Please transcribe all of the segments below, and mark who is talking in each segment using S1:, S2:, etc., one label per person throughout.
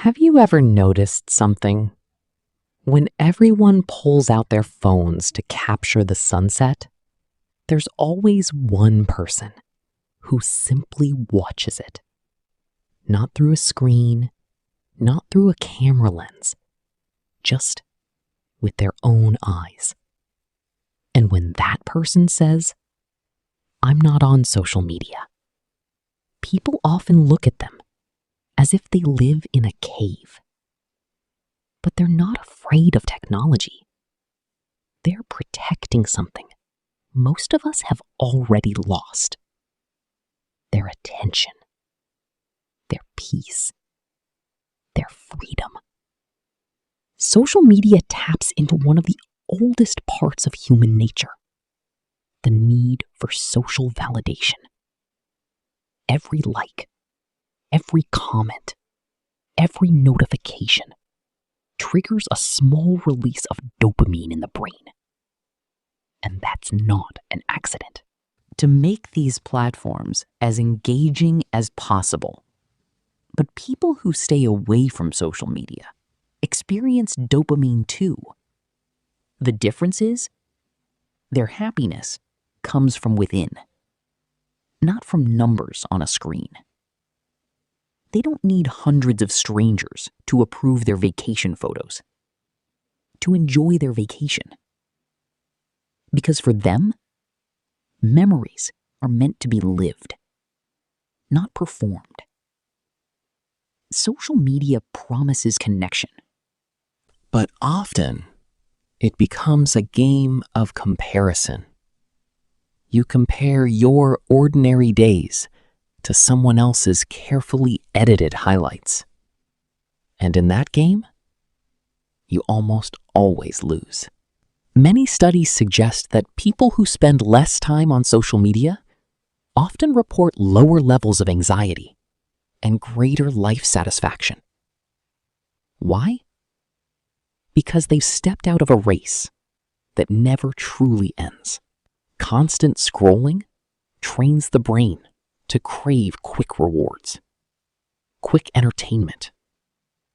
S1: Have you ever noticed something? When everyone pulls out their phones to capture the sunset, there's always one person who simply watches it. Not through a screen, not through a camera lens, just with their own eyes. And when that person says, "I'm not on social media," people often look at them as if they live in a cave. But they're not afraid of technology. They're protecting something most of us have already lost: their attention, their peace, their freedom. Social media taps into one of the oldest parts of human nature: the need for social validation. Every like, every comment, every notification triggers a small release of dopamine in the brain. And that's not an accident. To make these platforms as engaging as possible, but people who stay away from social media experience dopamine too. The difference is their happiness comes from within, not from numbers on a screen. They don't need hundreds of strangers to approve their vacation photos, to enjoy their vacation. Because for them, memories are meant to be lived, not performed. Social media promises connection, but often it becomes a game of comparison. You compare your ordinary days to someone else's carefully edited highlights. And in that game, you almost always lose. Many studies suggest that people who spend less time on social media often report lower levels of anxiety and greater life satisfaction. Why? Because they've stepped out of a race that never truly ends. Constant scrolling trains the brain to crave quick rewards, quick entertainment,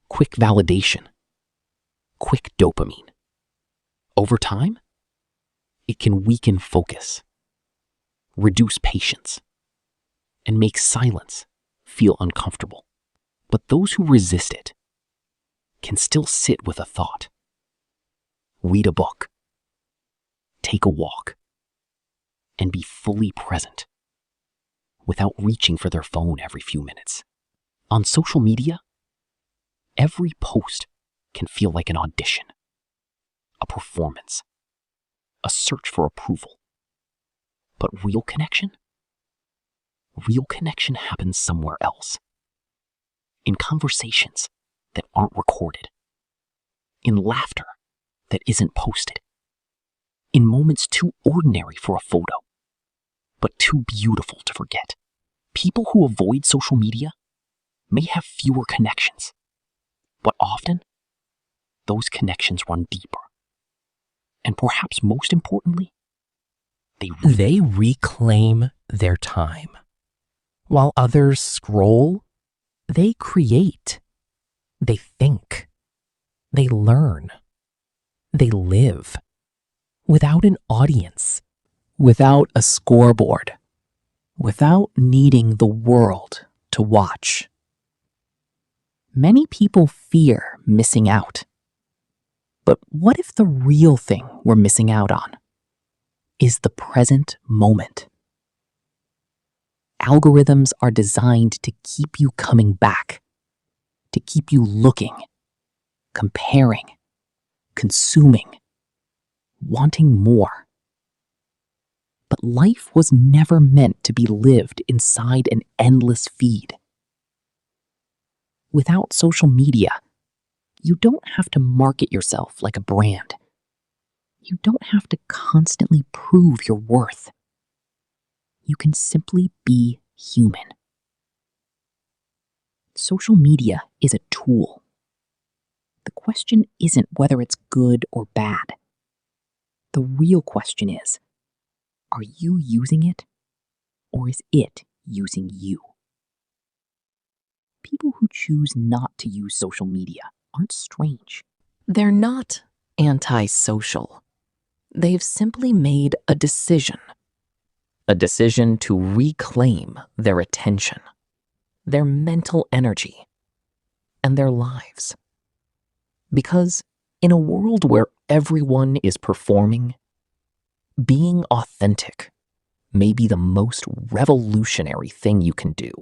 S1: quick validation, quick dopamine. Over time, it can weaken focus, reduce patience, and make silence feel uncomfortable. But those who resist it can still sit with a thought, read a book, take a walk, and be fully present without reaching for their phone every few minutes. On social media, every post can feel like an audition, a performance, a search for approval. But real connection happens somewhere else. In conversations that aren't recorded, in laughter that isn't posted, in moments too ordinary for a photo, but too beautiful to forget. People who avoid social media may have fewer connections, but often those connections run deeper. And perhaps most importantly, they reclaim their time. While others scroll, they create, they think, they learn, they live without an audience, without a scoreboard, without needing the world to watch. Many people fear missing out. But what if the real thing we're missing out on is the present moment? Algorithms are designed to keep you coming back, to keep you looking, comparing, consuming, wanting more. But life was never meant to be lived inside an endless feed. Without social media, you don't have to market yourself like a brand. You don't have to constantly prove your worth. You can simply be human. Social media is a tool. The question isn't whether it's good or bad. The real question is, are you using it, or is it using you? People who choose not to use social media aren't strange. They're not antisocial. They've simply made a decision to reclaim their attention, their mental energy, and their lives. Because in a world where everyone is performing, being authentic may be the most revolutionary thing you can do.